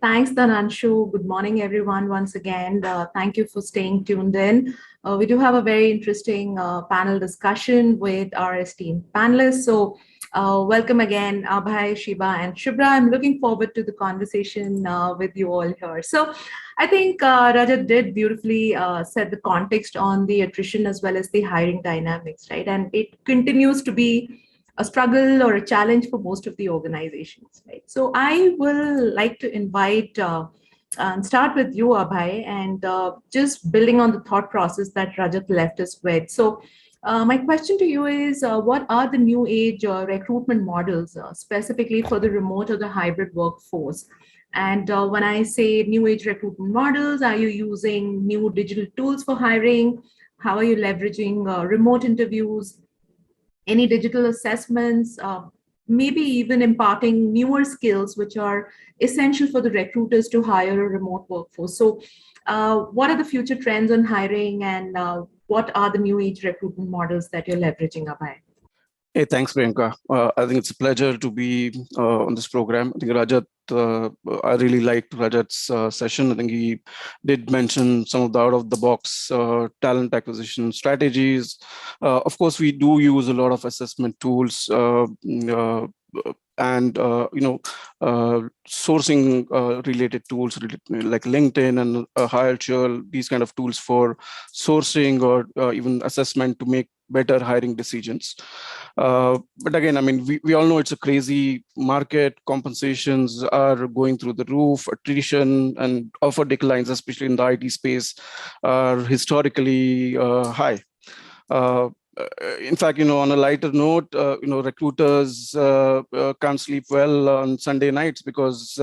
Thanks, Dhananshu. Good morning, everyone. Once again, thank you for staying tuned in. We do have a very interesting panel discussion with our esteemed panelists. So, welcome again, Abhay, Shiba, and Shubhra. I'm looking forward to the conversation with you all here. So, I think Rajat did beautifully set the context on the attrition as well as the hiring dynamics, right? And it continues to be a struggle or a challenge for most of the organizations, right? So I will like to invite and start with you, Abhay, and just building on the thought process that Rajat left us with. So my question to you is, what are the new age recruitment models specifically for the remote or the hybrid workforce? And when I say new age recruitment models, are you using new digital tools for hiring? How are you leveraging remote interviews? Any digital assessments, maybe even imparting newer skills which are essential for the recruiters to hire a remote workforce. So, what are the future trends on hiring, and what are the new age recruitment models that you're leveraging, Abhay? Hey, thanks, Priyanka. I think it's a pleasure to be on this program. I think Rajat, I really liked Rajat's session. I think he did mention some of the out-of-the-box talent acquisition strategies. Of course, we do use a lot of assessment tools. And sourcing related tools like LinkedIn and HireChurl, these kind of tools for sourcing or even assessment to make better hiring decisions. But again, I mean, we all know it's a crazy market. Compensations are going through the roof. Attrition and offer declines, especially in the IT space, are historically high. In fact, on a lighter note, recruiters can't sleep well on Sunday nights because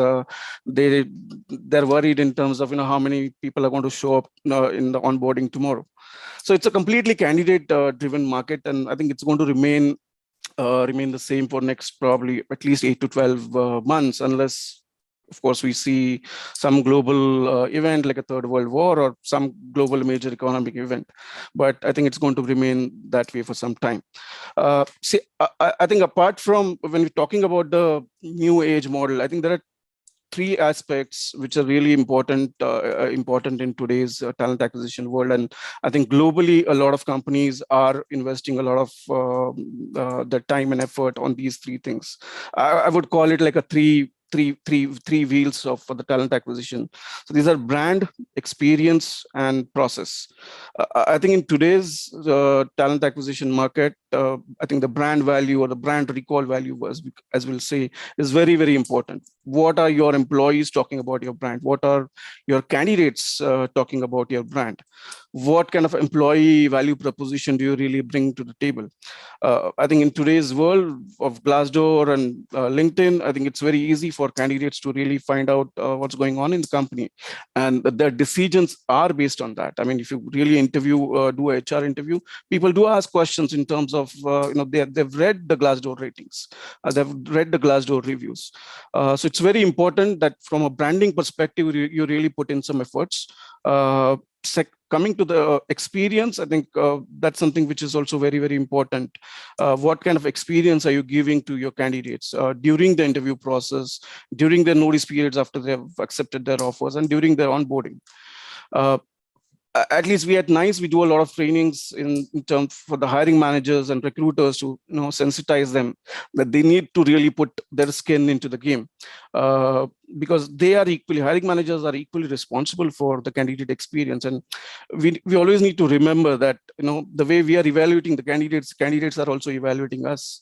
they're worried in terms of how many people are going to show up in the onboarding tomorrow. So it's a completely candidate-driven market, and I think it's going to remain the same for next probably at least 8 to 12 months, unless, of course, we see some global event like a third world war or some global major economic event. But I think it's going to remain that way for some time. I think apart from when we're talking about the new age model, I think there are three aspects which are really important in today's talent acquisition world. And I think globally, a lot of companies are investing a lot of their time and effort on these three things. I would call it like a three wheels for the talent acquisition. So these are brand, experience, and process. I think in today's talent acquisition market, I think the brand value or the brand recall value, as we'll say, is very, very important. What are your employees talking about your brand? What are your candidates talking about your brand? What kind of employee value proposition do you really bring to the table? I think in today's world of Glassdoor and LinkedIn, I think it's very easy for candidates to really find out what's going on in the company, and their decisions are based on that. I mean, if you really do a HR interview, people do ask questions in terms of they've read the Glassdoor ratings, they've read the Glassdoor reviews. So it's very important that from a branding perspective, you really put in some efforts. Coming to the experience, I think that's something which is also very, very important. What kind of experience are you giving to your candidates during the interview process, during their notice periods after they have accepted their offers, and during their onboarding? At least we at NICE, we do a lot of trainings in terms for the hiring managers and recruiters to sensitize them that they need to really put their skin into the game, because hiring managers are equally responsible for the candidate experience. And we always need to remember that the way we are evaluating the candidates are also evaluating us.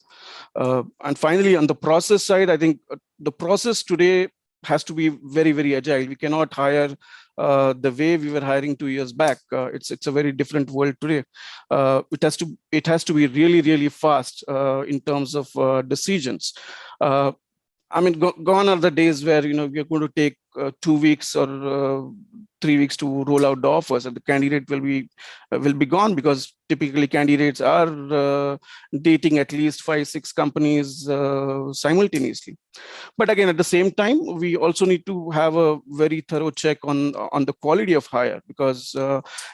And finally, on the process side, I think the process today has to be very, very agile. We cannot hire the way we were hiring 2 years back. It's a very different world today. It has to be really, really fast in terms of decisions. I mean, gone are the days where we're going to take 2 weeks or 3 weeks to roll out the offers, and the candidate will be gone, because typically candidates are dating at least 5-6 companies simultaneously. But again, at the same time, we also need to have a very thorough check on the quality of hire, because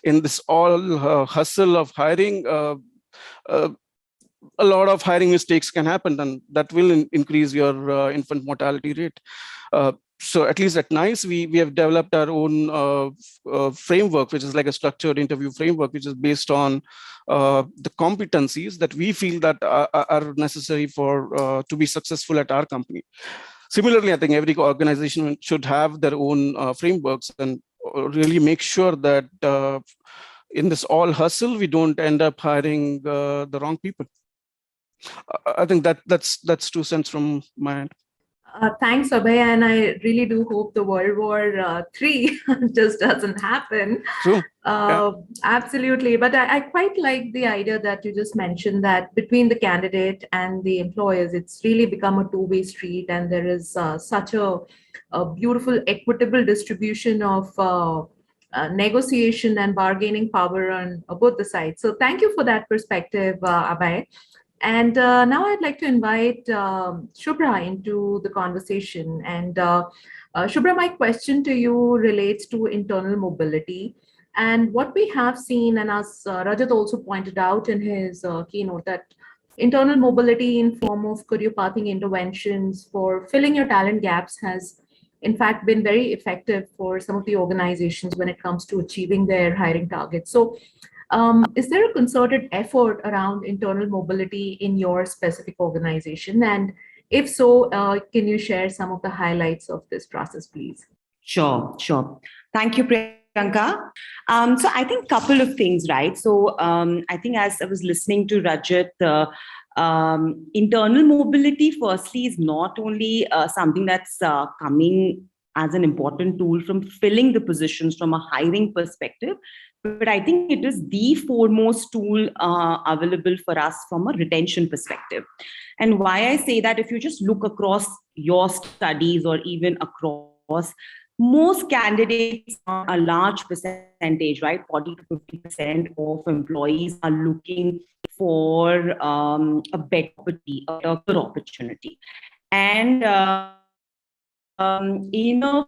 in this all hustle of hiring, a lot of hiring mistakes can happen, and that will increase your infant mortality rate. So at least at NICE, we have developed our own framework, which is like a structured interview framework, which is based on the competencies that we feel that are necessary for to be successful at our company. Similarly, I think every organization should have their own frameworks and really make sure that in this all hustle, we don't end up hiring the wrong people. I think that's 2 cents from my end. Thanks, Abhay, and I really do hope the World War III just doesn't happen. True. Yeah. Absolutely. But I quite like the idea that you just mentioned, that between the candidate and the employers, it's really become a two-way street, and there is such a beautiful, equitable distribution of negotiation and bargaining power on both the sides. So thank you for that perspective, Abhay. And now I'd like to invite Shubhra into the conversation. And Shubhra, my question to you relates to internal mobility. And what we have seen, and as Rajat also pointed out in his keynote, that internal mobility in form of career pathing interventions for filling your talent gaps has in fact been very effective for some of the organizations when it comes to achieving their hiring targets. So is there a concerted effort around internal mobility in your specific organization? And if so, can you share some of the highlights of this process, please? Sure. Thank you, Priyanka. So I think a couple of things, right? So I think as I was listening to Rajat, internal mobility, firstly, is not only something that's coming as an important tool from filling the positions from a hiring perspective, but I think it is the foremost tool available for us from a retention perspective. And why I say that, if you just look across your studies or even across, most candidates, a large percentage, right, 40 to 50% of employees are looking for a better opportunity. And in a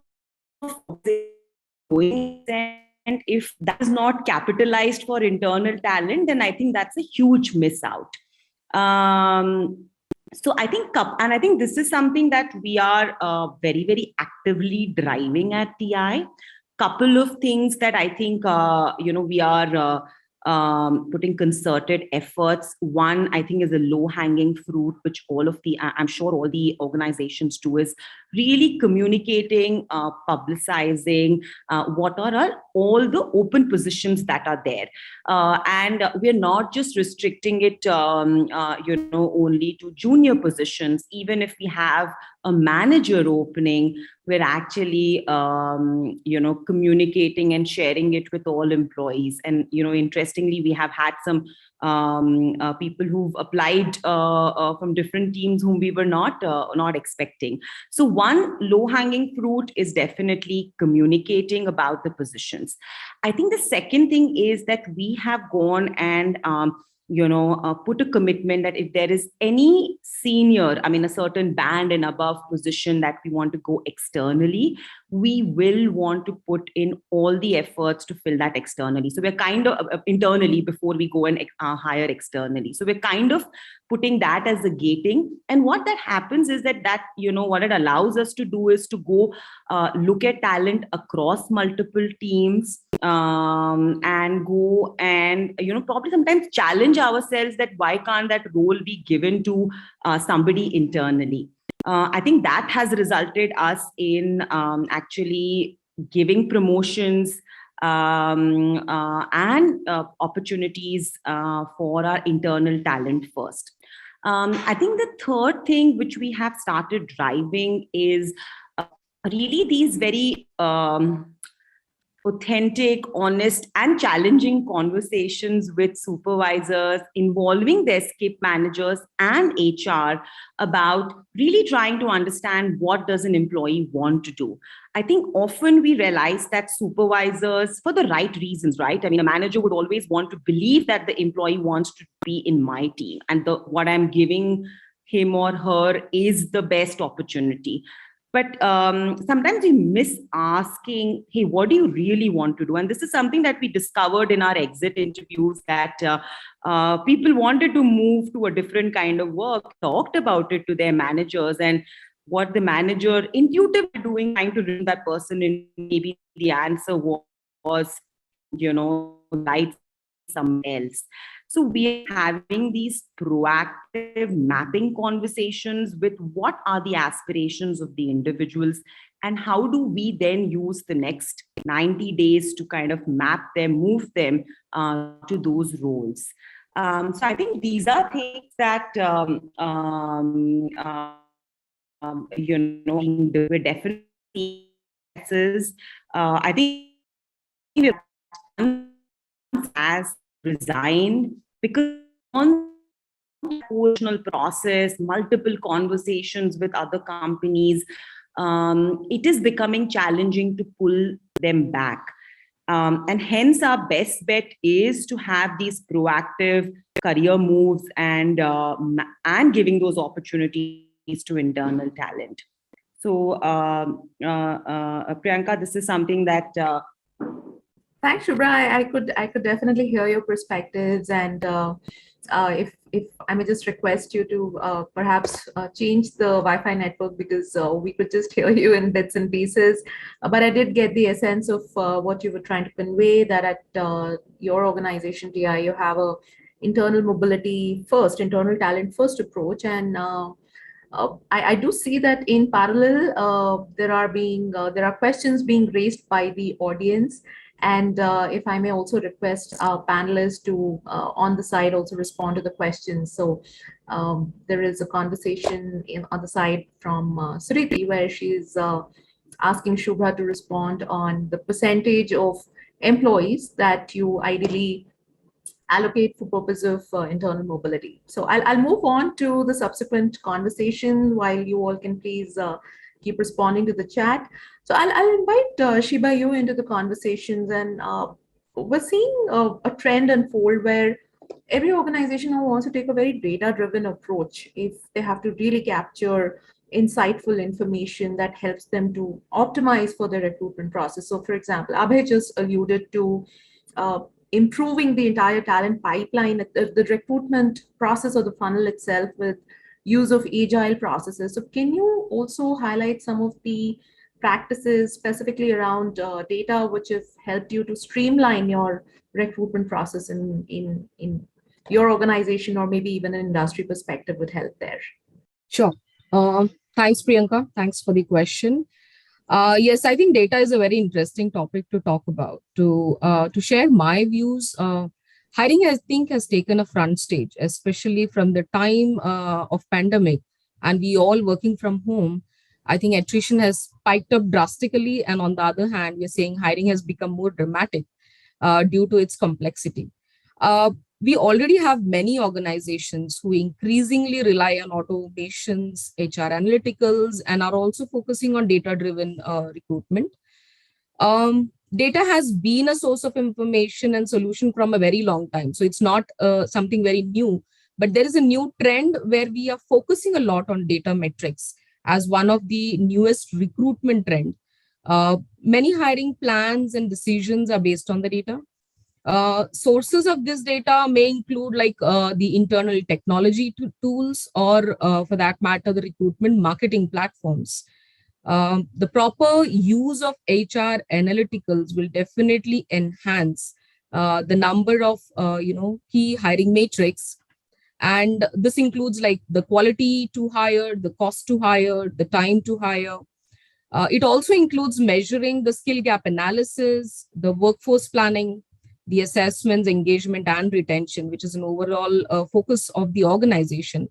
and if that is not capitalized for internal talent, then I think that's a huge miss out. So I think this is something that we are very, very actively driving at TI. Couple of things that I think we are putting concerted efforts. One, I think, is a low-hanging fruit, which I'm sure all the organizations do, is really communicating, publicizing what are all the open positions that are there. And we're not just restricting it, only to junior positions. Even if we have a manager opening, we're actually, communicating and sharing it with all employees. And, interestingly, we have had some people who've applied from different teams whom we were not expecting. So one low-hanging fruit is definitely communicating about the positions. I think the second thing is that we have gone and put a commitment that if there is any senior, a certain band and above position that we want to go externally, we will want to put in all the efforts to fill that externally. So we're kind of internally before we go and hire externally. So we're kind of putting that as a gating. And what that happens is that what it allows us to do is to go look at talent across multiple teams, and go and probably sometimes challenge ourselves that why can't that role be given to somebody internally. I think that has resulted us in actually giving promotions and opportunities for our internal talent first. I think the third thing which we have started driving is really these very authentic, honest, and challenging conversations with supervisors involving their skip managers and HR about really trying to understand what does an employee want to do. I think often we realize that supervisors, for the right reasons, right? A manager would always want to believe that the employee wants to be in my team and what I'm giving him or her is the best opportunity. But sometimes we miss asking, hey, what do you really want to do? And this is something that we discovered in our exit interviews, that people wanted to move to a different kind of work, talked about it to their managers. And what the manager intuitively doing, trying to bring that person in. Maybe the answer was, right somewhere else. So we are having these proactive mapping conversations with what are the aspirations of the individuals, and how do we then use the next 90 days to kind of map them, move them to those roles. So I think these are things that we're definitely I think as resigned because on personal process, multiple conversations with other companies, it is becoming challenging to pull them back. And hence our best bet is to have these proactive career moves and giving those opportunities to internal talent. So Priyanka, this is something that Thanks, Shubhra. I could definitely hear your perspectives, and if I may just request you to perhaps change the Wi-Fi network, because we could just hear you in bits and pieces. But I did get the essence of what you were trying to convey, that at your organization, TI, you have a internal mobility first, internal talent first approach, and I do see that in parallel there are questions being raised by the audience, and if I may also request our panelists to on the side also respond to the questions. So there is a conversation on the side from Suriti, where she's asking Shubha to respond on the percentage of employees that you ideally allocate for purpose of internal mobility. So I'll move on to the subsequent conversation while you all can please keep responding to the chat. So I'll invite Shiba you into the conversations, and we're seeing a trend unfold where every organization now wants to take a very data-driven approach if they have to really capture insightful information that helps them to optimize for their recruitment process. So for example, Abhay just alluded to improving the entire talent pipeline, the recruitment process or the funnel itself with use of agile processes. So can you also highlight some of the practices specifically around data which have helped you to streamline your recruitment process in your organization, or maybe even an industry perspective would help there? Sure. Thanks, Priyanka. Thanks for the question. Yes, I think data is a very interesting topic to talk about. To share my views, hiring, I think, has taken a front stage, especially from the time of pandemic, and we all working from home. I think attrition has spiked up drastically, and on the other hand, we're saying hiring has become more dramatic due to its complexity. We already have many organizations who increasingly rely on automations, HR analyticals, and are also focusing on data-driven recruitment. Data has been a source of information and solution from a very long time. So it's not something very new, but there is a new trend where we are focusing a lot on data metrics as one of the newest recruitment trend. Many hiring plans and decisions are based on the data. Sources of this data may include like the internal technology tools, or for that matter, the recruitment marketing platforms. The proper use of HR analyticals will definitely enhance the number of key hiring metrics, and this includes like the quality to hire, the cost to hire, the time to hire. It also includes measuring the skill gap analysis, the workforce planning, the assessments, engagement, and retention, which is an overall focus of the organization.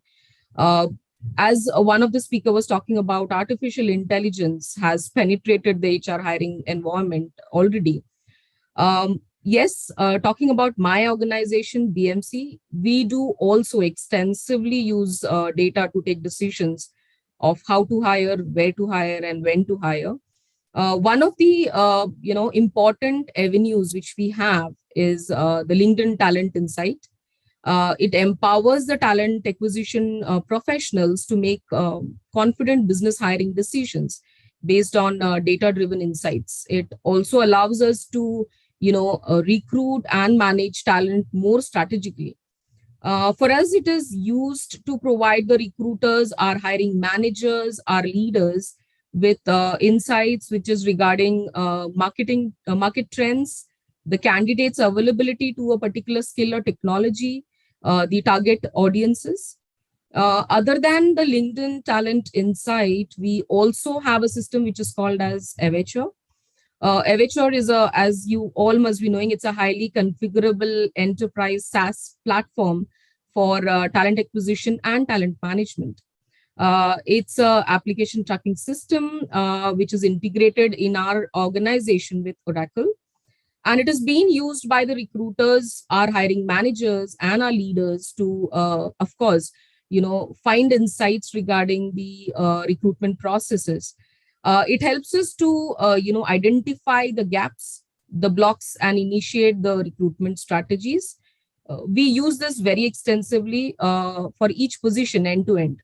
As one of the speaker was talking about, artificial intelligence has penetrated the HR hiring environment already. Yes, talking about my organization, BMC, we do also extensively use data to take decisions of how to hire, where to hire, and when to hire. One of the important avenues which we have is the LinkedIn Talent Insight. It empowers the talent acquisition professionals to make confident business hiring decisions based on data-driven insights. It also allows us to recruit and manage talent more strategically. For us, it is used to provide the recruiters, our hiring managers, our leaders with insights which is regarding market trends, the candidates' availability to a particular skill or technology, the target audiences. Other than the LinkedIn Talent Insight, we also have a system which is called as Avature. Avature is as you all must be knowing, it's a highly configurable enterprise SaaS platform for talent acquisition and talent management. It's a application tracking system which is integrated in our organization with Oracle. And it is being used by the recruiters, our hiring managers, and our leaders to, of course, find insights regarding the recruitment processes. It helps us to, identify the gaps, the blocks, and initiate the recruitment strategies. We use this very extensively for each position end to end.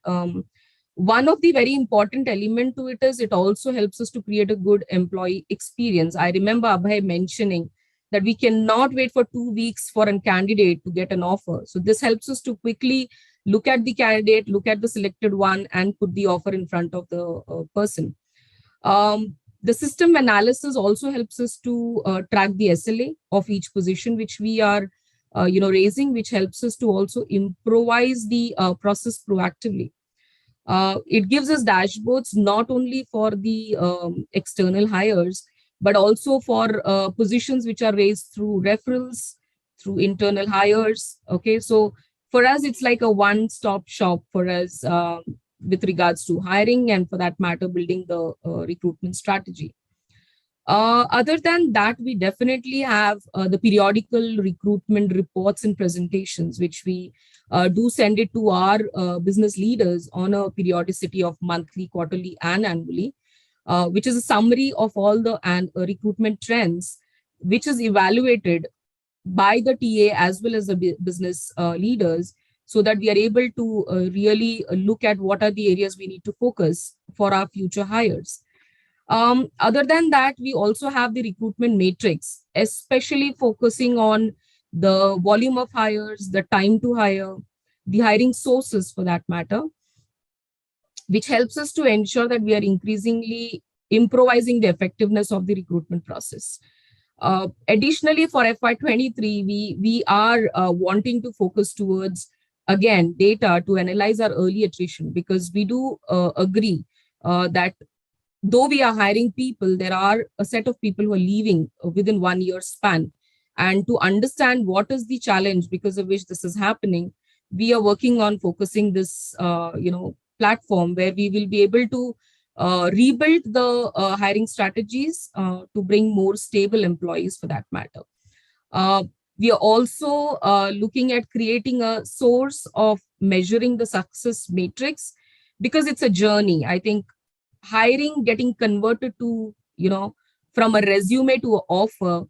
One of the very important element to it is it also helps us to create a good employee experience. I remember Abhay mentioning that we cannot wait for 2 weeks for a candidate to get an offer. So this helps us to quickly look at the candidate, look at the selected one, and put the offer in front of the person. The system analysis also helps us to track the SLA of each position which we are raising, which helps us to also improvise the process proactively. It gives us dashboards not only for the external hires, but also for positions which are raised through referrals, through internal hires. Okay, so for us, it's like a one-stop shop for us with regards to hiring and, for that matter, building the recruitment strategy. Other than that, we definitely have the periodical recruitment reports and presentations, which we do send it to our business leaders on a periodicity of monthly, quarterly, and annually, which is a summary of all the recruitment trends, which is evaluated by the TA as well as the business leaders, so that we are able to really look at what are the areas we need to focus for our future hires. Other than that, we also have the recruitment matrix, especially focusing on the volume of hires, the time to hire, the hiring sources for that matter, which helps us to ensure that we are increasingly improvising the effectiveness of the recruitment process. Additionally, for FY23, we are wanting to focus towards, again, data to analyze our early attrition, because we do agree that though we are hiring people, there are a set of people who are leaving within 1 year span. And to understand what is the challenge because of which this is happening, we are working on focusing this, platform where we will be able to rebuild the hiring strategies to bring more stable employees for that matter. We are also looking at creating a source of measuring the success matrix, because it's a journey. I think hiring getting converted to, from a resume to an offer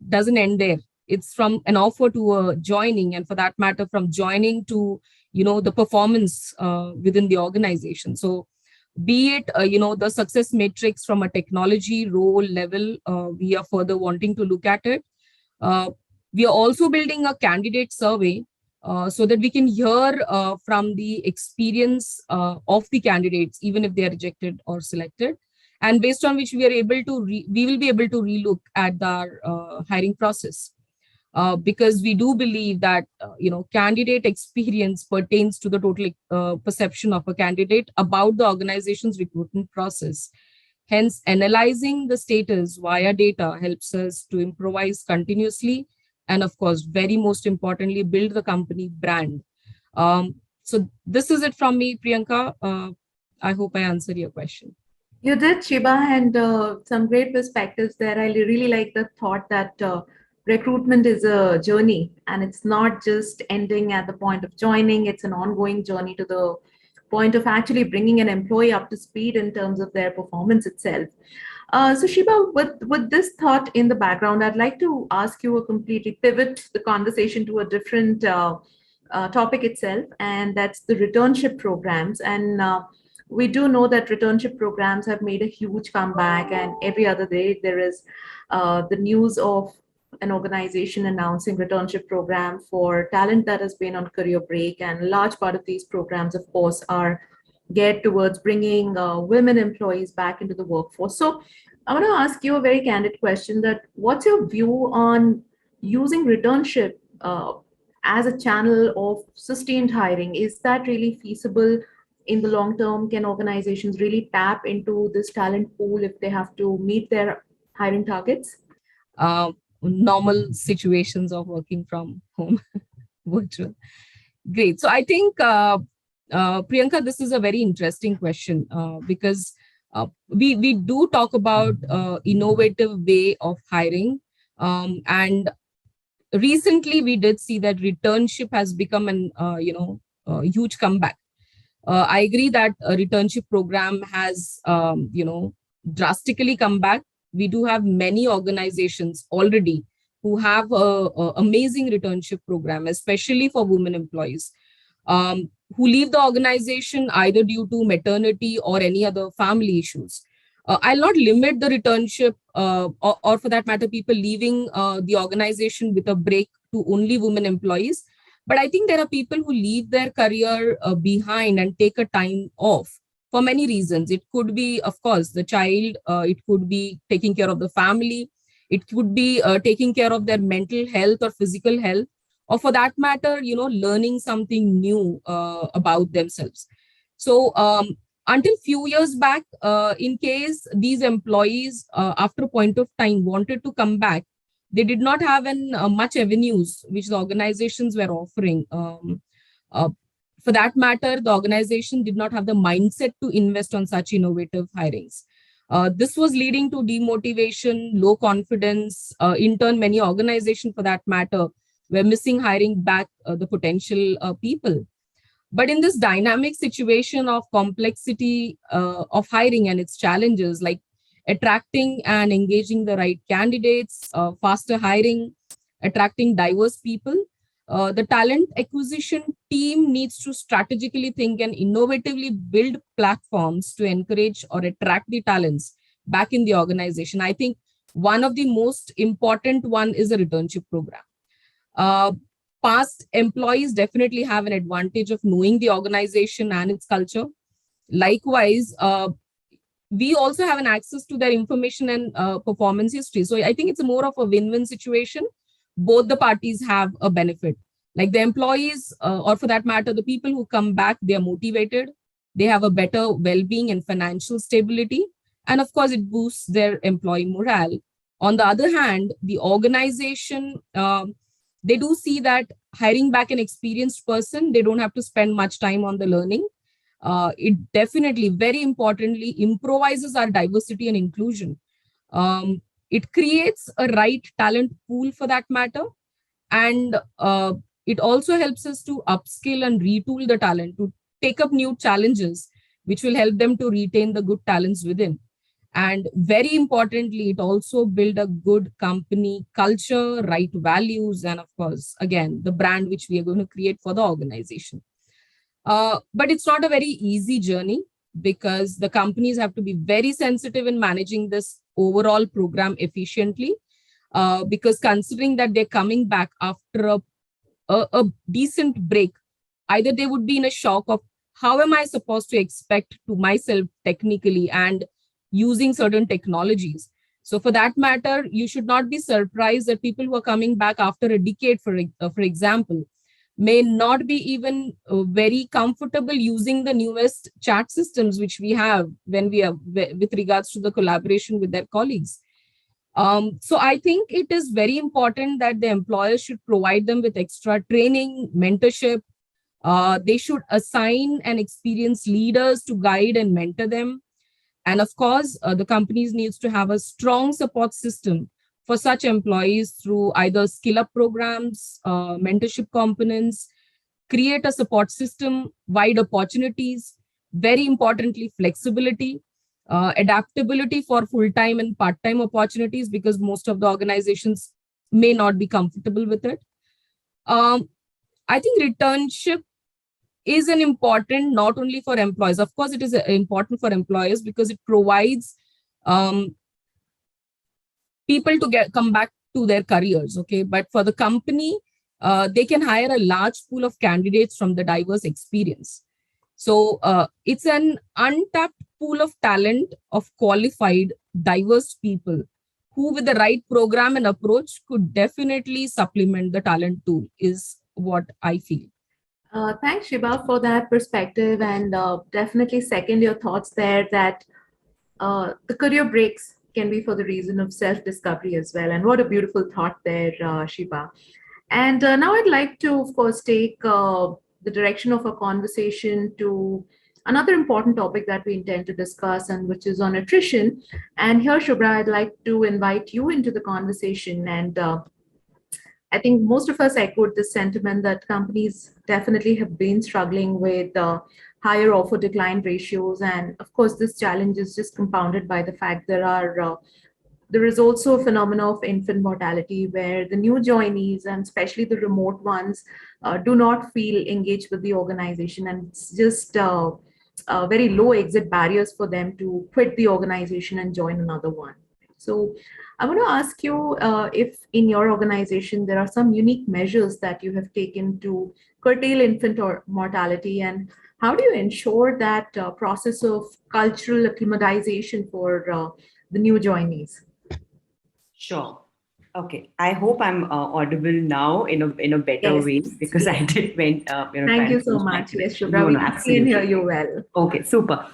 doesn't end there. It's from an offer to a joining, and for that matter, from joining to, the performance within the organization. So be it, the success matrix from a technology role level, we are further wanting to look at it. We are also building a candidate survey so that we can hear from the experience of the candidates, even if they are rejected or selected, and based on which we are able to we will be able to relook at our hiring process, because we do believe that candidate experience pertains to the total perception of a candidate about the organization's recruitment process. Hence, analyzing the status via data helps us to improvise continuously, and of course, very most importantly, build the company brand. So this is it from me, Priyanka. I hope I answered your question. You did, Shiba, and some great perspectives there. I really like the thought that recruitment is a journey, and it's not just ending at the point of joining. It's an ongoing journey to the point of actually bringing an employee up to speed in terms of their performance itself. So Shiba, with this thought in the background, I'd like to ask you a completely pivot the conversation to a different topic itself, and that's the returnship programs. And we do know that returnship programs have made a huge comeback, and every other day there is the news of an organization announcing returnship program for talent that has been on career break, and a large part of these programs, of course, are geared towards bringing women employees back into the workforce. So I want to ask you a very candid question: that what's your view on using returnship as a channel of sustained hiring? Is that really feasible in the long term? Can organizations really tap into this talent pool if they have to meet their hiring targets? Normal situations of working from home, virtual. Great. So I think, Priyanka, this is a very interesting question because we do talk about innovative way of hiring. And recently we did see that returnship has become an, huge comeback. I agree that a returnship program has, drastically come back. We do have many organizations already who have a amazing returnship program, especially for women employees who leave the organization either due to maternity or any other family issues. I'll not limit the returnship or for that matter, people leaving the organization with a break to only women employees. But I think there are people who leave their career behind and take a time off for many reasons. It could be, of course, the child. It could be taking care of the family. It could be taking care of their mental health or physical health, or for that matter, learning something new about themselves. So until few years back, in case these employees, after a point of time, wanted to come back, they did not have much avenues which the organizations were offering. For that matter, the organization did not have the mindset to invest on such innovative hirings. This was leading to demotivation, low confidence. In turn, many organizations, for that matter, were missing hiring back the potential people. But in this dynamic situation of complexity of hiring and its challenges, like attracting and engaging the right candidates, faster hiring, attracting diverse people, the talent acquisition team needs to strategically think and innovatively build platforms to encourage or attract the talents back in the organization. I think one of the most important one is a returnship program. Past employees definitely have an advantage of knowing the organization and its culture. Likewise, we also have an access to their information and performance history. So I think it's more of a win-win situation. Both the parties have a benefit. Like the employees, or for that matter, the people who come back, they are motivated. They have a better well-being and financial stability. And of course, it boosts their employee morale. On the other hand, the organization, they do see that hiring back an experienced person, they don't have to spend much time on the learning. It definitely, very importantly, improvises our diversity and inclusion. It creates a right talent pool for that matter. And it also helps us to upskill and retool the talent to take up new challenges, which will help them to retain the good talents within. And very importantly, it also build a good company culture, right values, and of course, again, the brand which we are going to create for the organization. But it's not a very easy journey because the companies have to be very sensitive in managing this overall program efficiently. Because considering that they're coming back after a decent break, either they would be in a shock of how am I supposed to expect to myself technically and using certain technologies. So for that matter, you should not be surprised that people who are coming back after a decade, for example, may not be even very comfortable using the newest chat systems which we have when we are with regards to the collaboration with their colleagues. So I think it is very important that the employers should provide them with extra training, mentorship. They should assign and experienced leaders to guide and mentor them. And of course, the companies needs to have a strong support system for such employees through either skill up programs, mentorship components, create a support system, wide opportunities, very importantly, flexibility, adaptability for full-time and part-time opportunities, because most of the organizations may not be comfortable with it. I think returnship is an important, not only for employees. Of course, it is important for employers because it provides people to come back to their careers. Okay, but for the company, they can hire a large pool of candidates from the diverse experience. So it's an untapped pool of talent of qualified, diverse people who, with the right program and approach, could definitely supplement the talent tool, is what I feel. Thanks, Shiba, for that perspective, and definitely second your thoughts there that the career breaks can be for the reason of self-discovery as well. And what a beautiful thought there, Shiba. And now I'd like to, of course, take the direction of our conversation to another important topic that we intend to discuss, and which is on attrition. And here, Shubhra, I'd like to invite you into the conversation. And I think most of us echoed this sentiment that companies definitely have been struggling with higher offer decline ratios. And of course, this challenge is just compounded by the fact there is also a phenomenon of infant mortality where the new joinees, and especially the remote ones, do not feel engaged with the organization. And it's just very low exit barriers for them to quit the organization and join another one. So I want to ask you if in your organization there are some unique measures that you have taken to curtail infant or mortality, and how do you ensure that process of cultural acclimatization for the new joinees? Sure. Okay. I hope I'm audible now in a better Yes. way, because I did went Thank you so much. Yes, Shubhra, No, we no, can see and absolutely. hear you well. Okay, super.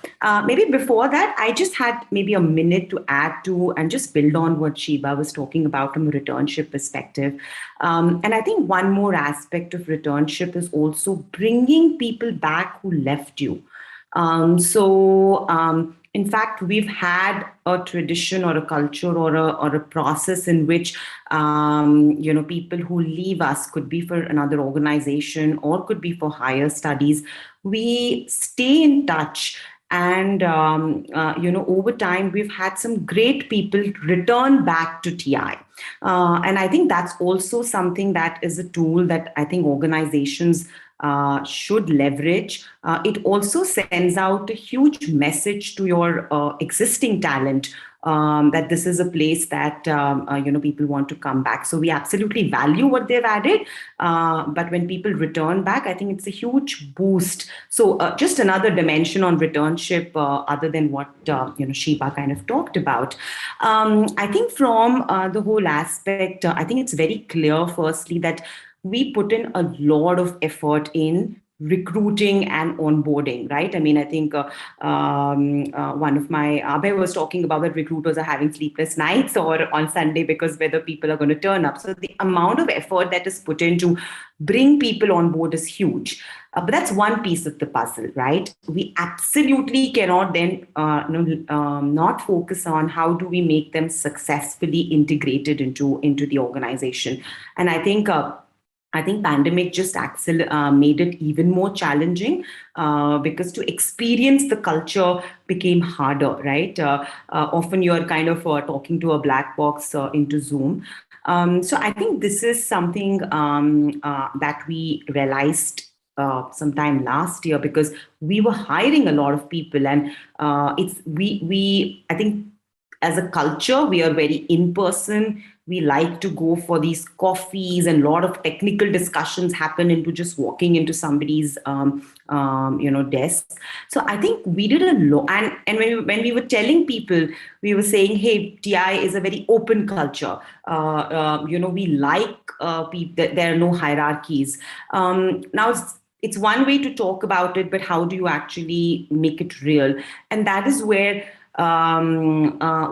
Maybe before that, I just had maybe a minute to add to and just build on what Shiba was talking about from a returnship perspective. And I think one more aspect of returnship is also bringing people back who left you. In fact, we've had a tradition or a culture or a process in which people who leave us, could be for another organization or could be for higher studies. We stay in touch. And, over time, we've had some great people return back to TI. And I think that's also something that is a tool that I think organizations should leverage. It also sends out a huge message to your existing talent that this is a place that people want to come back. So we absolutely value what they've added, but when people return back, I think it's a huge boost. So just another dimension on returnship, other than what Shiba kind of talked about. I think from the whole aspect, I think it's very clear, firstly, that we put in a lot of effort in recruiting and onboarding, right? I mean, I think one of my Abhay was talking about that recruiters are having sleepless nights or on Sunday because whether people are going to turn up. So the amount of effort that is put in to bring people on board is huge. But that's one piece of the puzzle, right? We absolutely cannot then not focus on how do we make them successfully integrated into the organization. And I think pandemic just made it even more challenging because to experience the culture became harder, right? Often you're kind of talking to a black box into Zoom. So I think this is something that we realized sometime last year, because we were hiring a lot of people, and I think as a culture, we are very in person. We like to go for these coffees, and a lot of technical discussions happen into just walking into somebody's desk. So I think we did a lot. And when we were telling people, we were saying, hey, TI is a very open culture. We like people. There are no hierarchies. Now it's one way to talk about it, but how do you actually make it real? And that is where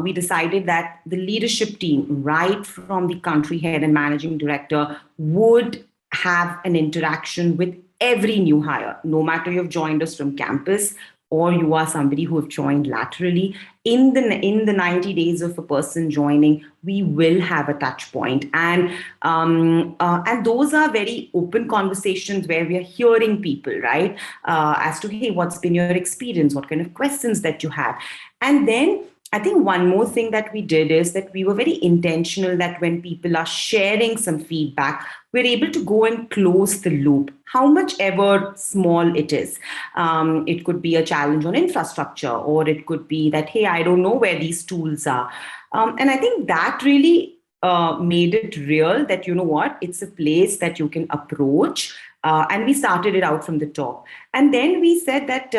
we decided that the leadership team, right from the country head and managing director, would have an interaction with every new hire, no matter you've joined us from campus or you are somebody who have joined laterally. In the 90 days of a person joining, we will have a touch point. And those are very open conversations where we are hearing people, right? As to, hey, what's been your experience? What kind of questions that you have? And then I think one more thing that we did is that we were very intentional that when people are sharing some feedback, we're able to go and close the loop, how much ever small it is. It could be a challenge on infrastructure, or it could be that, hey, I don't know where these tools are. And I think that really made it real that, you know what, it's a place that you can approach. And we started it out from the top. And then we said that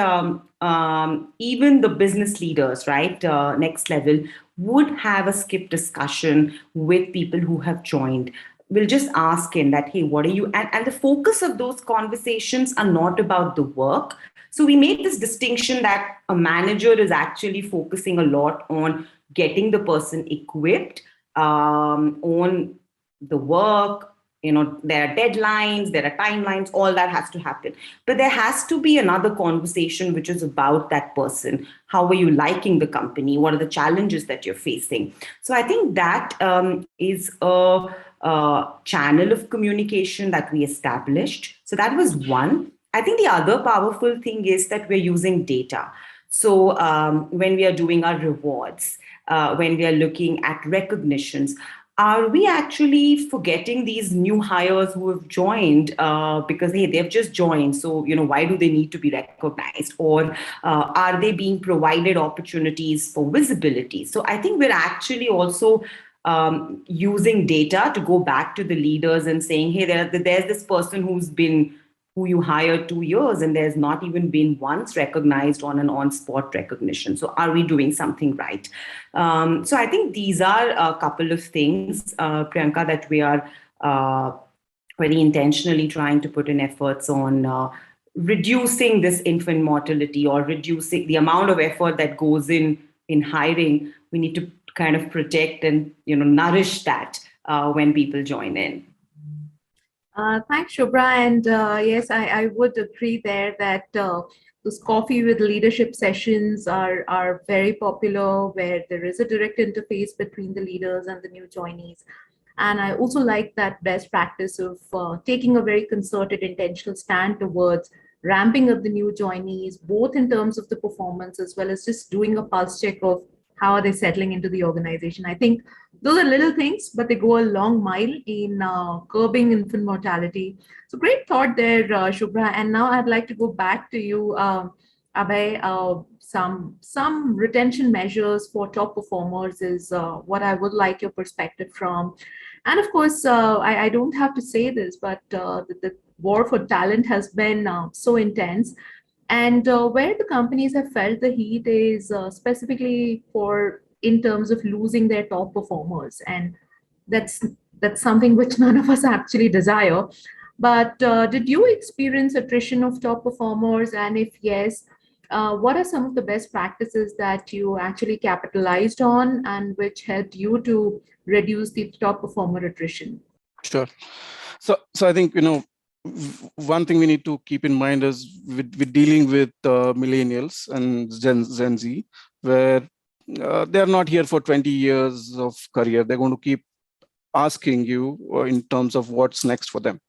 even the business leaders, right, next level, would have a skip discussion with people who have joined. We'll just ask in that, hey, what are you? And the focus of those conversations are not about the work. So we made this distinction that a manager is actually focusing a lot on getting the person equipped on the work. You know, there are deadlines, there are timelines, all that has to happen. But there has to be another conversation which is about that person. How are you liking the company? What are the challenges that you're facing? So I think that is a channel of communication that we established. So that was one. I think the other powerful thing is that we're using data. So when we are doing our rewards, when we are looking at recognitions, are we actually forgetting these new hires who have joined because, hey, they've just joined, so, you know, why do they need to be recognized? Or are they being provided opportunities for visibility? So I think we're actually also using data to go back to the leaders and saying, hey, there's this person who you hired 2 years and there's not even been once recognized on an on-spot recognition. So are we doing something right? So I think these are a couple of things, Priyanka, that we are very intentionally trying to put in efforts on reducing this infant mortality, or reducing the amount of effort that goes in hiring. We need to kind of protect and, you know, nourish that when people join in. Thanks, Shubhra. And yes, I would agree there that those coffee with leadership sessions are very popular, where there is a direct interface between the leaders and the new joinees. And I also like that best practice of taking a very concerted, intentional stand towards ramping up the new joinees, both in terms of the performance as well as just doing a pulse check of how are they settling into the organization. I think those are little things, but they go a long mile in curbing infant mortality. So great thought there, Shubhra. And now I'd like to go back to you, Abhay. Some retention measures for top performers is what I would like your perspective from. And of course, I don't have to say this, but the war for talent has been so intense. And where the companies have felt the heat is specifically for in terms of losing their top performers, and that's that's something which none of us actually desire. But did you experience attrition of top performers? And if yes, what are some of the best practices that you actually capitalized on and which helped you to reduce the top performer attrition? Sure. So I think, you know, one thing we need to keep in mind is with dealing with millennials and Gen Z, where they're not here for 20 years of career. They're going to keep asking you in terms of what's next for them.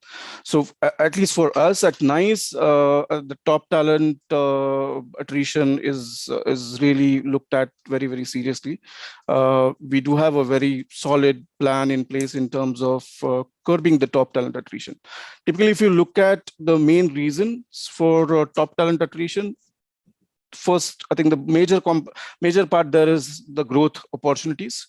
So at least for us at NICE, the top talent attrition is really looked at very, very seriously. We do have a very solid plan in place in terms of curbing the top talent attrition. Typically, if you look at the main reasons for top talent attrition, first, I think the major part there is the growth opportunities,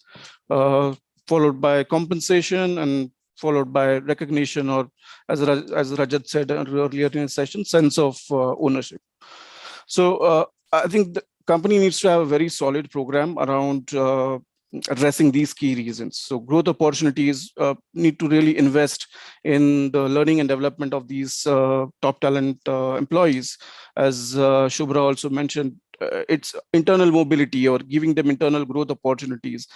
followed by compensation, and followed by recognition, or as Rajat said earlier in his session, sense of ownership. So I think the company needs to have a very solid program around addressing these key reasons. So growth opportunities need to really invest in the learning and development of these top talent employees. As Shubhra also mentioned, it's internal mobility or giving them internal growth opportunities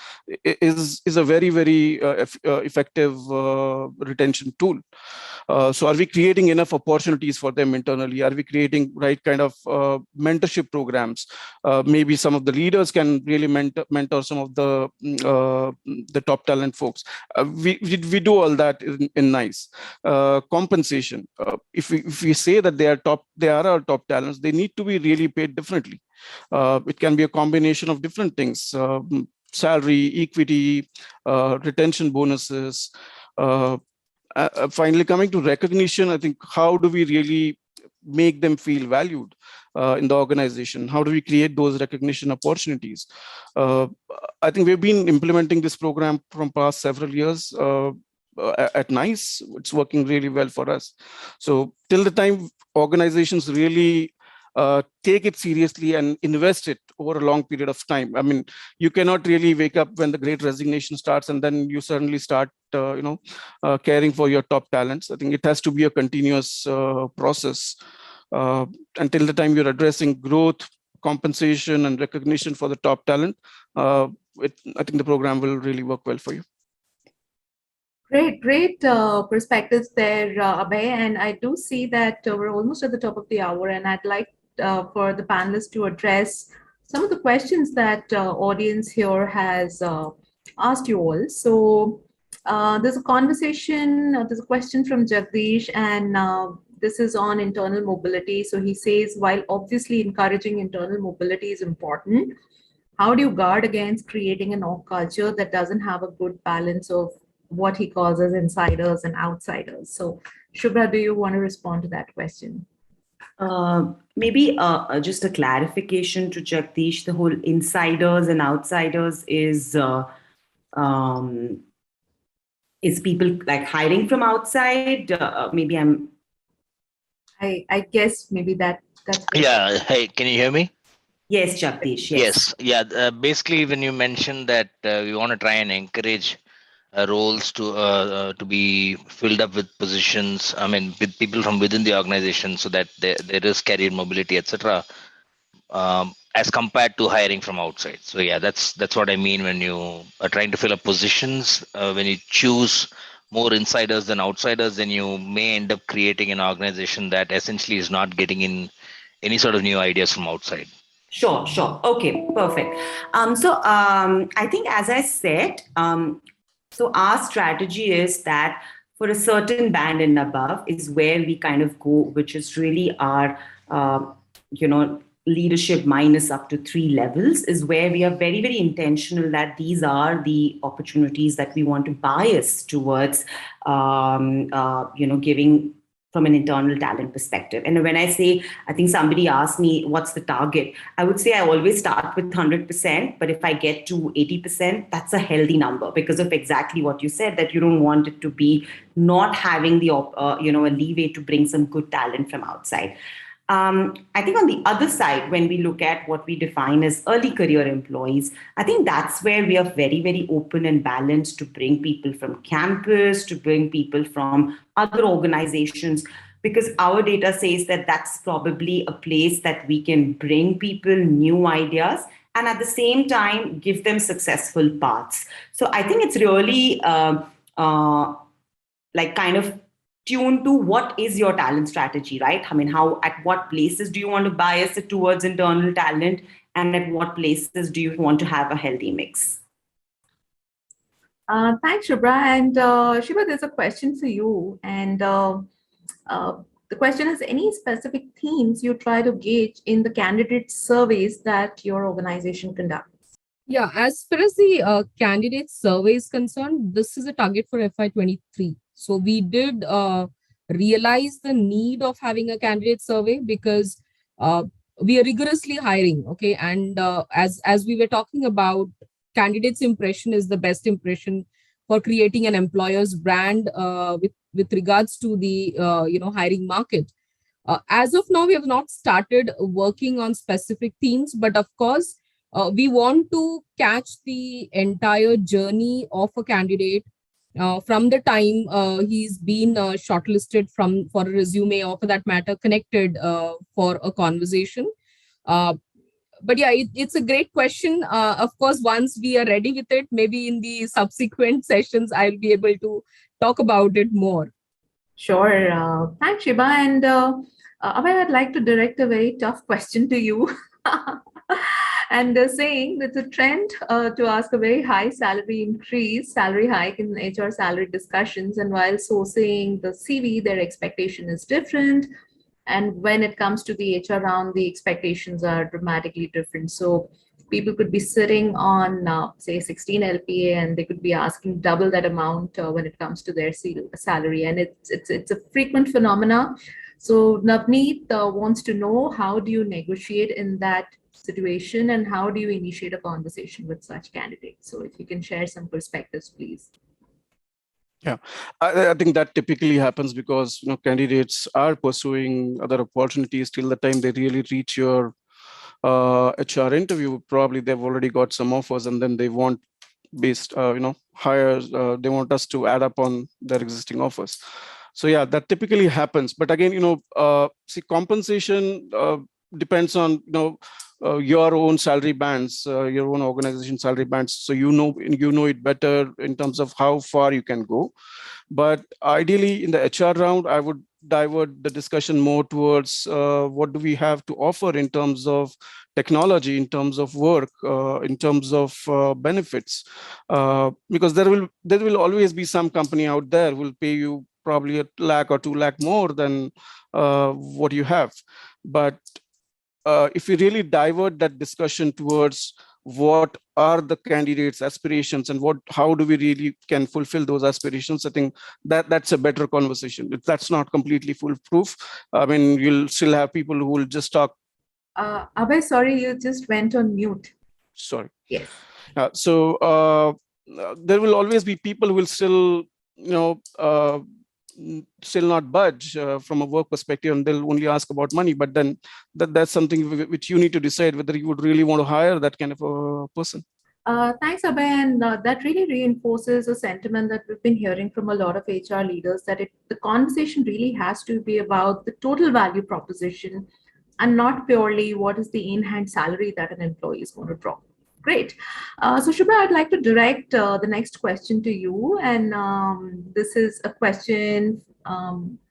is a very, very effective retention tool. So are we creating enough opportunities for them internally? Are we creating right kind of mentorship programs? Maybe some of the leaders can really mentor some of the top talent folks. We do all that in NICE. Compensation. If we say that they are our top talents, they need to be really paid differently. It can be a combination of different things: salary, equity, retention bonuses. Finally, coming to recognition, I think how do we really make them feel valued? in the organization? How do we create those recognition opportunities? I think we've been implementing this program from past several years at NICE. It's working really well for us. So till the time organizations really take it seriously and invest it over a long period of time. I mean, you cannot really wake up when the Great Resignation starts and then you suddenly start, caring for your top talents. I think it has to be a continuous process until the time you're addressing growth, compensation, and recognition for the top talent. I think the program will really work well for you. Great perspectives there, Abhay. And I do see that we're almost at the top of the hour, and I'd like for the panelists to address some of the questions that audience here has asked you all. So there's a conversation, there's a question from Jagdish, and this is on internal mobility. So he says, while obviously encouraging internal mobility is important, how do you guard against creating an org culture that doesn't have a good balance of what he calls as insiders and outsiders? So Shubhra, do you want to respond to that question? Maybe just a clarification to Jagdish. The whole insiders and outsiders is people like hiring from outside. Maybe I guess maybe that's yeah. Hey, can you hear me? Yes, Jagdish. Yes. Yeah. Basically, when you mentioned that we want to try and encourage roles to be filled up with positions, I mean, with people from within the organization, so that there is career mobility, etc., as compared to hiring from outside. So yeah, that's what I mean when you are trying to fill up positions. When you choose more insiders than outsiders, then you may end up creating an organization that essentially is not getting in any sort of new ideas from outside. Sure. Okay, perfect. I think, as I said, so our strategy is that for a certain band and above is where we kind of go, which is really our, leadership minus up to 3 levels, is where we are very, very intentional that these are the opportunities that we want to bias towards, giving from an internal talent perspective. And when I say, I think somebody asked me, what's the target? I would say I always start with 100%, but if I get to 80%, that's a healthy number because of exactly what you said, that you don't want it to be not having the, a leeway to bring some good talent from outside. I think on the other side, when we look at what we define as early career employees, I think that's where we are very, very open and balanced to bring people from campus, to bring people from other organizations, because our data says that that's probably a place that we can bring people new ideas and at the same time give them successful paths. So I think it's really kind of tuned to what is your talent strategy, right? I mean, at what places do you want to bias it towards internal talent, and at what places do you want to have a healthy mix? Thanks, Shubhra. And Shiva, there's a question for you. And the question is, any specific themes you try to gauge in the candidate surveys that your organization conducts? Yeah, as far as the candidate survey is concerned, this is a target for FY23. So we did realize the need of having a candidate survey because we are rigorously hiring. Okay, and as we were talking about, candidates' impression is the best impression for creating an employer's brand with regards to the hiring market. As of now, we have not started working on specific themes, but of course, we want to catch the entire journey of a candidate from the time he's been shortlisted for a resume, or for that matter, connected for a conversation. But yeah, it's a great question. Of course, once we are ready with it, maybe in the subsequent sessions, I'll be able to talk about it more. Sure. Thanks, Shiba. And Abhay, I'd like to direct a very tough question to you. And they're saying that the trend to ask a very high salary hike in HR salary discussions, and while sourcing the CV, their expectation is different. And when it comes to the HR round, the expectations are dramatically different. So people could be sitting on, say, 16 LPA, and they could be asking double that amount when it comes to their salary. And it's a frequent phenomena. So Navneet wants to know, how do you negotiate in that situation and how do you initiate a conversation with such candidates? So if you can share some perspectives, please. Yeah, I think that typically happens because candidates are pursuing other opportunities till the time they really reach your HR interview. Probably they've already got some offers, and then they want hires. They want us to add up on their existing offers. So yeah, that typically happens. But again, see, compensation depends on your own salary bands, your own organization salary bands. So you know it better in terms of how far you can go. But ideally, in the HR round, I would divert the discussion more towards what do we have to offer in terms of technology, in terms of work, in terms of benefits, because there will always be some company out there who will pay you probably a lakh or 2 lakh more than what you have. But if we really divert that discussion towards what are the candidates' aspirations and how do we really can fulfill those aspirations, I think that's a better conversation. If that's not completely foolproof, I mean, you'll still have people who will just talk. Abhay, sorry, you just went on mute. Sorry. Yes. So there will always be people who will still, still not budge from a work perspective, and they'll only ask about money. But then that's something which you need to decide whether you would really want to hire that kind of a person. Thanks, Abhay. And that really reinforces a sentiment that we've been hearing from a lot of HR leaders, that the conversation really has to be about the total value proposition and not purely what is the in-hand salary that an employee is going to draw. Great. So Shubha, I'd like to direct the next question to you. And this is a question,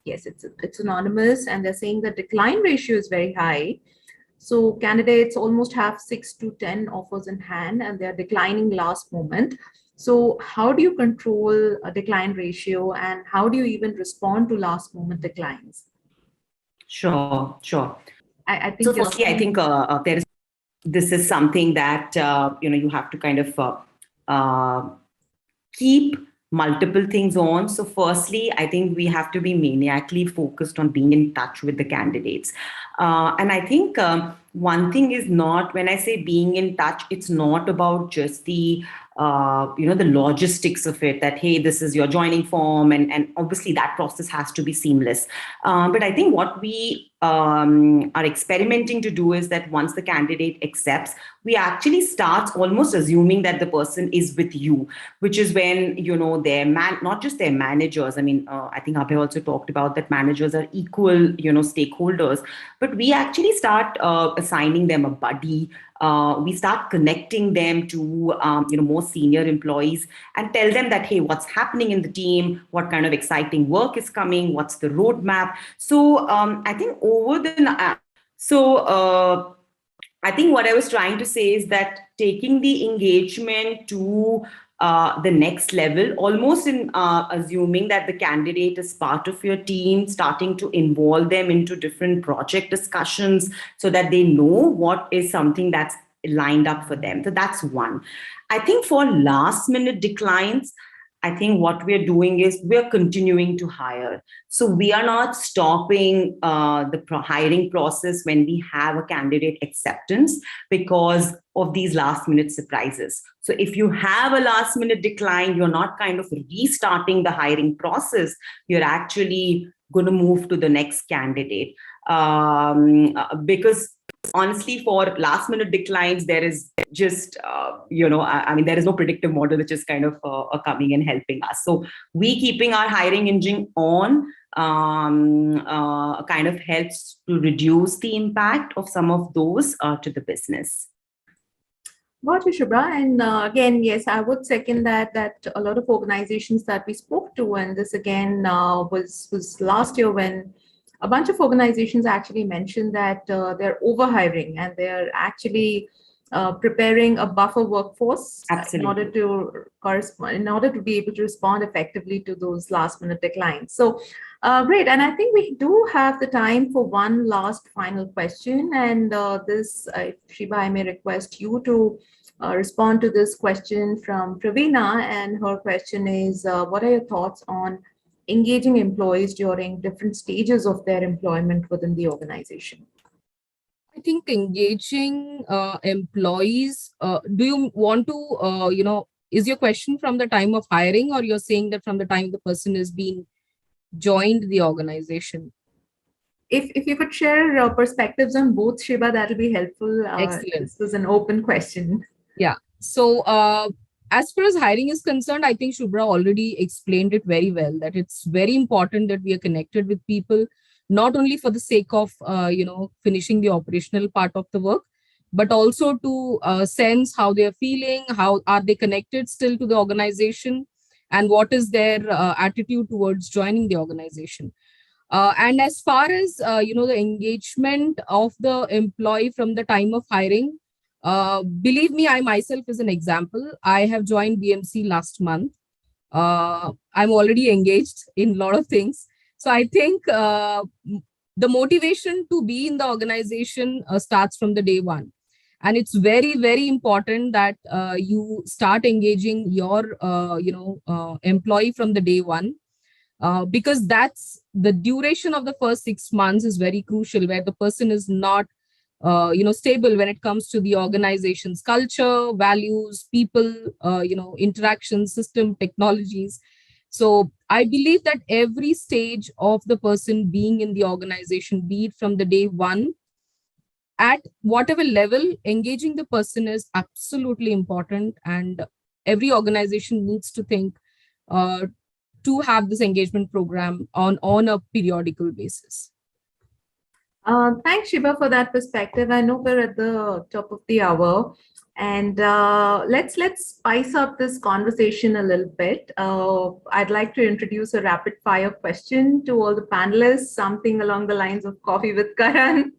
yes, it's anonymous, and they're saying the decline ratio is very high. So candidates almost have 6 to 10 offers in hand and they're declining last moment. So how do you control a decline ratio, and how do you even respond to last moment declines? Sure. I think so firstly, I think this is something that you have to kind of keep multiple things on. So firstly, I think we have to be maniacally focused on being in touch with the candidates. And I think one thing is not, when I say being in touch, it's not about just the the logistics of it, that, hey, this is your joining form. And obviously that process has to be seamless. But I think what we are experimenting to do is that once the candidate accepts, we actually start almost assuming that the person is with you, which is when, their not just their managers. I mean, I think Abhay also talked about that managers are equal, stakeholders, but we actually start assigning them a buddy. We start connecting them to more senior employees and tell them that, hey, what's happening in the team, what kind of exciting work is coming, what's the roadmap. So I think I think what I was trying to say is that taking the engagement to the next level, almost in assuming that the candidate is part of your team, starting to involve them into different project discussions so that they know what is something that's lined up for them. So that's one. I think for last minute declines, I think what we're doing is we're continuing to hire. So we are not stopping the hiring process when we have a candidate acceptance because of these last minute surprises. So if you have a last minute decline, you're not kind of restarting the hiring process. You're actually going to move to the next candidate. Because honestly, for last minute declines, there is just, I mean, there is no predictive model which is kind of coming and helping us. So we keeping our hiring engine on kind of helps to reduce the impact of some of those to the business. Got you, Shubha. And again, yes, I would second that a lot of organizations that we spoke to, and this again was last year when a bunch of organizations actually mentioned that they're overhiring and they're actually preparing a buffer workforce in order to be able to respond effectively to those last minute declines. So great. And I think we do have the time for one last final question. And this, Shiba, I may request you to respond to this question from Pravina. And her question is, what are your thoughts on engaging employees during different stages of their employment within the organization? I think engaging employees, do you want to, is your question from the time of hiring, or you're saying that from the time the person has been joined the organization? If you could share perspectives on both, Shiba, that will be helpful. Excellent. This was an open question. Yeah. So as far as hiring is concerned, I think Shubhra already explained it very well, that it's very important that we are connected with people, not only for the sake of, finishing the operational part of the work, but also to sense how they are feeling, how are they connected still to the organization, and what is their attitude towards joining the organization. And as far as, the engagement of the employee from the time of hiring, believe me, I myself is an example. I have joined BMC last month. I'm already engaged in a lot of things. So I think the motivation to be in the organization starts from the day one. And it's very, very important that you start engaging your, employee from the day one. Because that's the duration of the first 6 months is very crucial, where the person is not stable when it comes to the organization's culture, values, people, interaction system, technologies. So I believe that every stage of the person being in the organization, be it from the day one, at whatever level, engaging the person is absolutely important. And every organization needs to think to have this engagement program on a periodical basis. Thanks, Shiba, for that perspective. I know we're at the top of the hour, and let's spice up this conversation a little bit. I'd like to introduce a rapid fire question to all the panelists, something along the lines of coffee with Karan.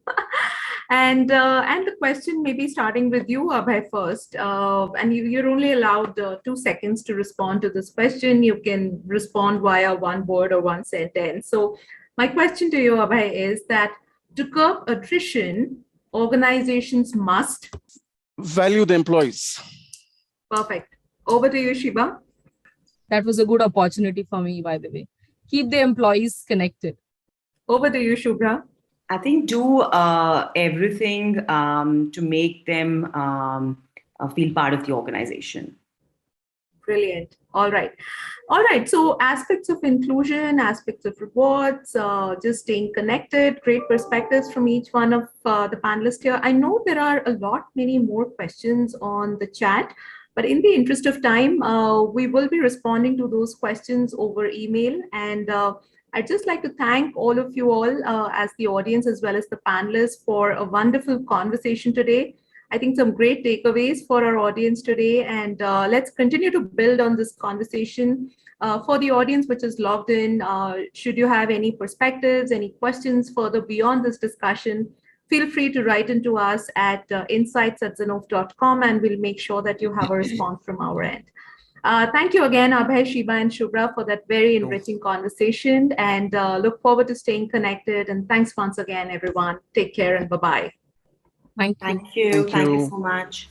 And the question may be starting with you, Abhay, first. And you're only allowed 2 seconds to respond to this question. You can respond via one word or one sentence. So my question to you, Abhay, is that to curb attrition, organizations must value the employees. Perfect. Over to you, Shiba. That was a good opportunity for me, by the way. Keep the employees connected. Over to you, Shubhra. I think do everything to make them feel part of the organization. Brilliant. All right. So aspects of inclusion, aspects of rewards, just staying connected, great perspectives from each one of the panelists here. I know there are many more questions on the chat, but in the interest of time, we will be responding to those questions over email. And I'd just like to thank all of you all as the audience, as well as the panelists, for a wonderful conversation today. I think some great takeaways for our audience today, and let's continue to build on this conversation. For the audience which is logged in, should you have any perspectives, any questions further beyond this discussion, feel free to write into us at insights@zinnov.com, and we'll make sure that you have a response from our end. Thank you again, Abhay, Shiba, and Shubhra, for that very enriching conversation, and look forward to staying connected. And thanks once again, everyone. Take care and bye-bye. Thank you. Thank you. Thank you so much.